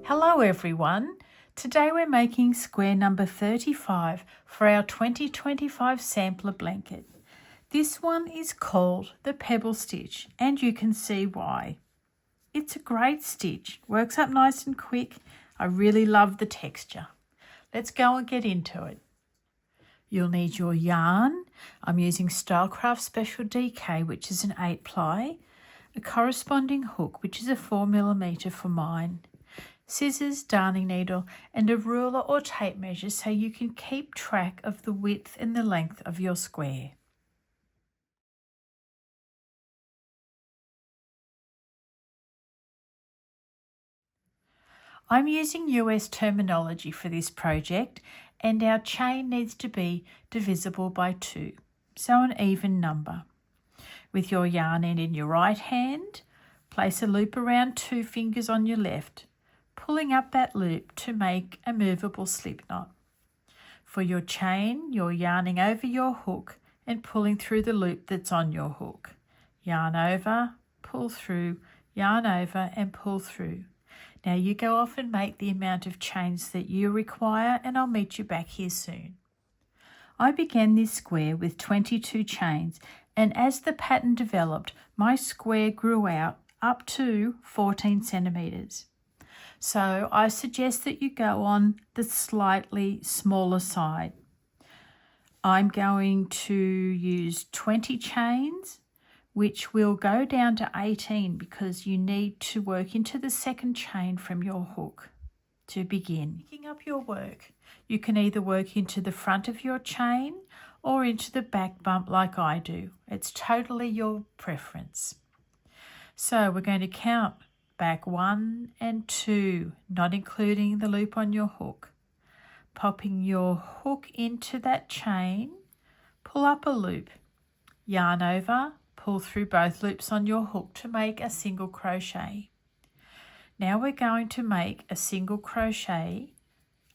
Hello everyone, today we're making square number 35 for our 2025 sampler blanket. This one is called the Pebble Stitch and you can see why. It's a great stitch, works up nice and quick. I really love the texture. Let's go and get into it. You'll need your yarn. I'm using Stylecraft Special DK, which is an 8 ply, a corresponding hook, which is a 4mm for mine, scissors, darning needle, and a ruler or tape measure so you can keep track of the width and the length of your square. I'm using US terminology for this project, and our chain needs to be divisible by 2, so an even number. With your yarn end in your right hand, place a loop around 2 fingers on your left, pulling up that loop to make a movable slip knot. For your chain, you're yarning over your hook and pulling through the loop that's on your hook. Yarn over, pull through, yarn over and pull through. Now you go off and make the amount of chains that you require and I'll meet you back here soon. I began this square with 22 chains, and as the pattern developed, my square grew out up to 14 centimetres. So I suggest that you go on the slightly smaller side. I'm going to use 20 chains, which will go down to 18 because you need to work into the second chain from your hook to begin. Picking up your work, you can either work into the front of your chain or into the back bump like I do. It's totally your preference. So we're going to count back 1 and 2, not including the loop on your hook. Popping your hook into that chain, pull up a loop, yarn over, pull through both loops on your hook to make a single crochet. Now we're going to make a single crochet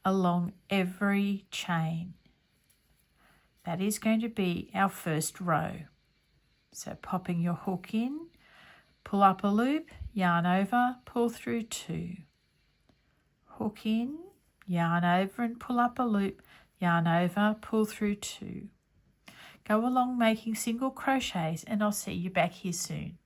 along every chain. That is going to be our first row. So popping your hook in, pull up a loop, yarn over, pull through 2. Hook in, yarn over and pull up a loop, yarn over, pull through 2. Go along making single crochets and I'll see you back here soon.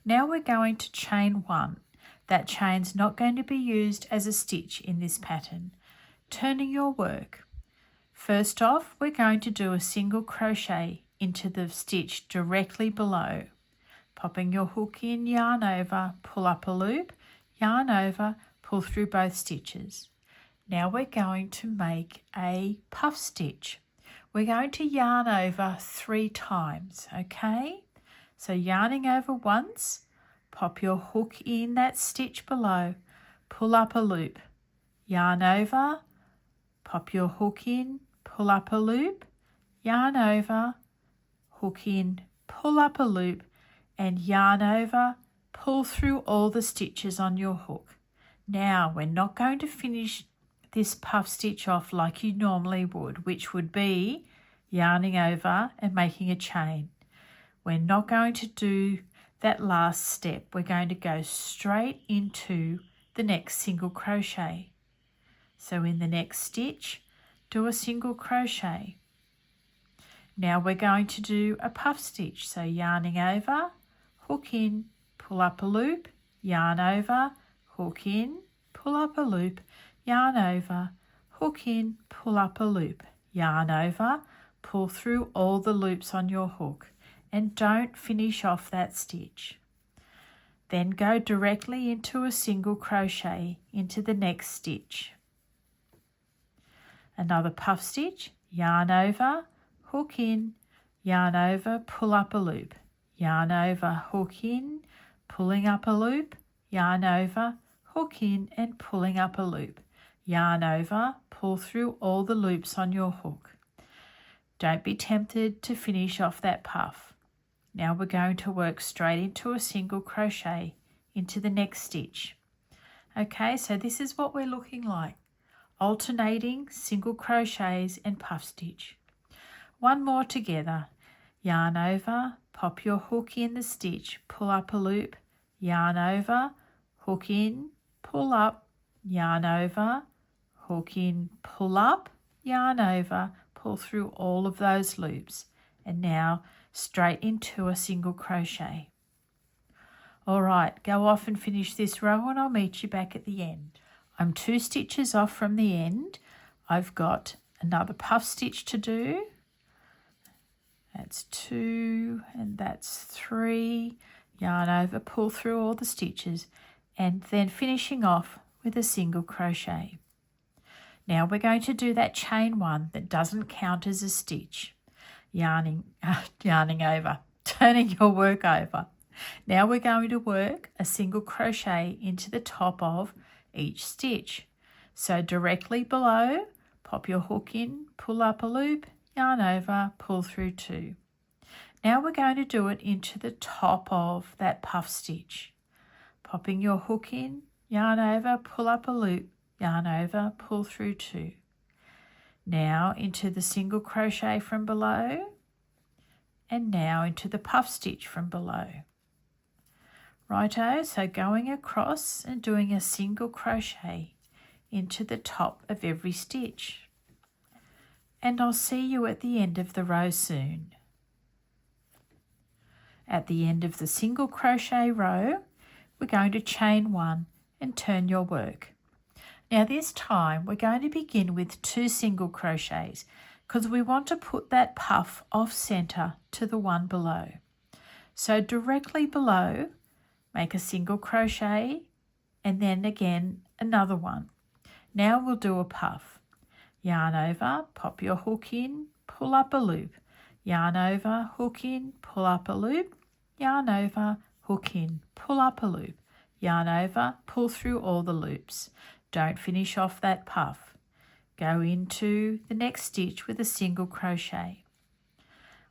Now we're going to chain 1. That chain's not going to be used as a stitch in this pattern. Turning your work. First off, we're going to do a single crochet into the stitch directly below. Popping your hook in, yarn over, pull up a loop, yarn over, pull through both stitches. Now we're going to make a puff stitch. We're going to yarn over 3 times, okay? So yarning over once, pop your hook in that stitch below, pull up a loop, yarn over, pop your hook in, pull up a loop, yarn over, hook in, pull up a loop, and yarn over, pull through all the stitches on your hook. Now we're not going to finish this puff stitch off like you normally would, which would be yarning over and making a chain. We're not going to do that last step. We're going to go straight into the next single crochet. So in the next stitch, do a single crochet. Now we're going to do a puff stitch. So yarning over, hook in, pull up a loop, yarn over, hook in, pull up a loop, yarn over, hook in, pull up a loop, yarn over, pull through all the loops on your hook and don't finish off that stitch. Then go directly into a single crochet into the next stitch. Another puff stitch, yarn over, hook in, yarn over, pull up a loop, yarn over, hook in, pulling up a loop, yarn over, hook in and pulling up a loop, yarn over, pull through all the loops on your hook. Don't be tempted to finish off that puff. Now we're going to work straight into a single crochet into the next stitch. Okay, so this is what we're looking like. Alternating single crochets and puff stitch. One more together. Yarn over, pop your hook in the stitch, pull up a loop, yarn over, hook in, pull up, yarn over, hook in, pull up, yarn over, pull through all of those loops, and now straight into a single crochet. All right, go off and finish this row and I'll meet you back at the end. I'm 2 stitches off from the end. I've got another puff stitch to do. That's 2 and that's 3. Yarn over, pull through all the stitches, and then finishing off with a single crochet. Now we're going to do that chain 1 that doesn't count as a stitch. Yarning over, turning your work over. Now we're going to work a single crochet into the top of each stitch. So directly below, pop your hook in, pull up a loop, yarn over, pull through 2. Now we're going to do it into the top of that puff stitch. Popping your hook in, yarn over, pull up a loop, yarn over, pull through 2. Now into the single crochet from below, and now into the puff stitch from below. Righto, so going across and doing a single crochet into the top of every stitch. And I'll see you at the end of the row soon. At the end of the single crochet row, we're going to chain 1 and turn your work. Now this time we're going to begin with 2 single crochets because we want to put that puff off center to the one below. So directly below, make a single crochet and then again another one. Now we'll do a puff. Yarn over, pop your hook in, pull up a loop. Yarn over, hook in, pull up a loop. Yarn over, hook in, pull up a loop. Yarn over, pull through all the loops. Don't finish off that puff. Go into the next stitch with a single crochet.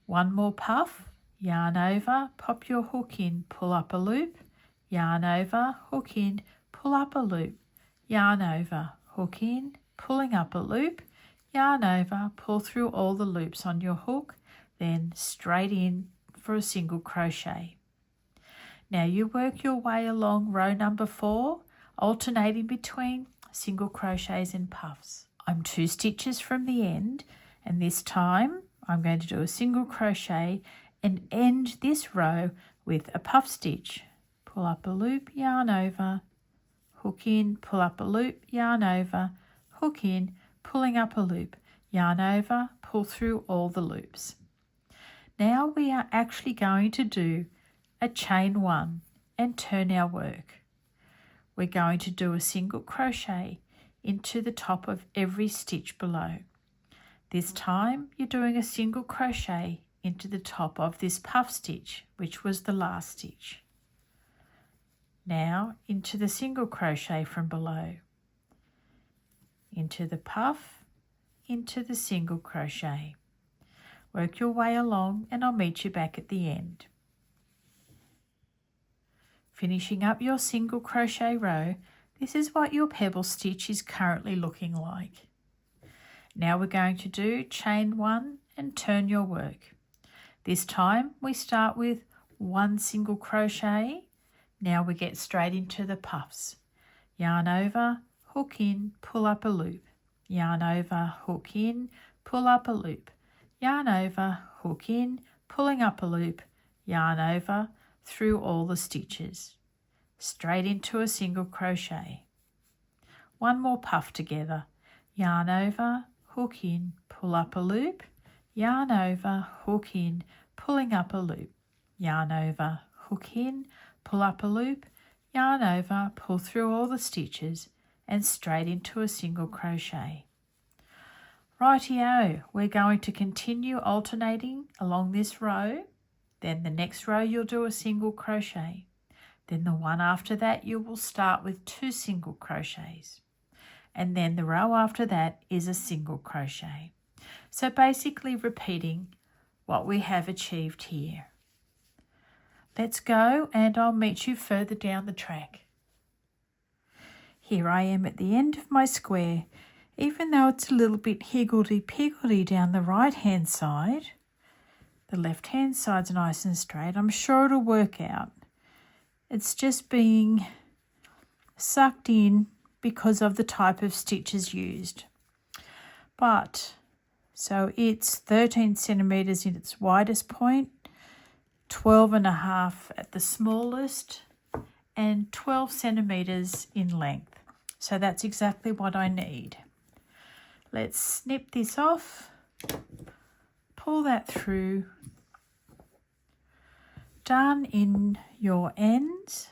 One more puff, yarn over, pop your hook in, pull up a loop. Yarn over, hook in, pull up a loop, yarn over, hook in, pulling up a loop, yarn over, pull through all the loops on your hook, then straight in for a single crochet. Now you work your way along row number 4, alternating between single crochets and puffs. I'm 2 stitches from the end, and this time I'm going to do a single crochet and end this row with a puff stitch. Pull up a loop, yarn over, hook in, pull up a loop, yarn over, hook in, pulling up a loop, yarn over, pull through all the loops. Now we are actually going to do a chain 1 and turn our work. We're going to do a single crochet into the top of every stitch below. This time you're doing a single crochet into the top of this puff stitch, which was the last stitch. Now into the single crochet from below, into the puff, into the single crochet. Work your way along and I'll meet you back at the end. Finishing up your single crochet row, this is what your pebble stitch is currently looking like. Now we're going to do chain 1 and turn your work. This time we start with 1 single crochet. Now we get straight into the puffs. Yarn over, hook in, pull up a loop. Yarn over, hook in, pull up a loop. Yarn over, hook in, pulling up a loop. Yarn over, through all the stitches. Straight into a single crochet. 1 more puff together. Yarn over, hook in, pull up a loop. Yarn over, hook in, pulling up a loop. Yarn over, hook in, pull up a loop, yarn over, pull through all the stitches and straight into a single crochet. Rightio, we're going to continue alternating along this row. Then the next row you'll do a single crochet. Then the one after that you will start with 2 single crochets. And then the row after that is a single crochet. So basically repeating what we have achieved here. Let's go and I'll meet you further down the track. Here I am at the end of my square. Even though it's a little bit higgledy-piggledy down the right hand side, The left hand side's nice and straight. I'm sure it'll work out. It's just being sucked in because of the type of stitches used. But, so it's 13 centimetres in its widest point, 12.5 at the smallest, and 12 centimetres in length. So that's exactly what I need. Let's snip this off, pull that through, darn in your ends,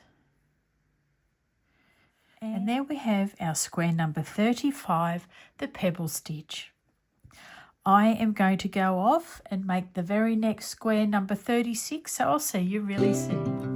and there we have our square number 35, the pebble stitch. I am going to go off and make the very next square number 36, so I'll see you really soon.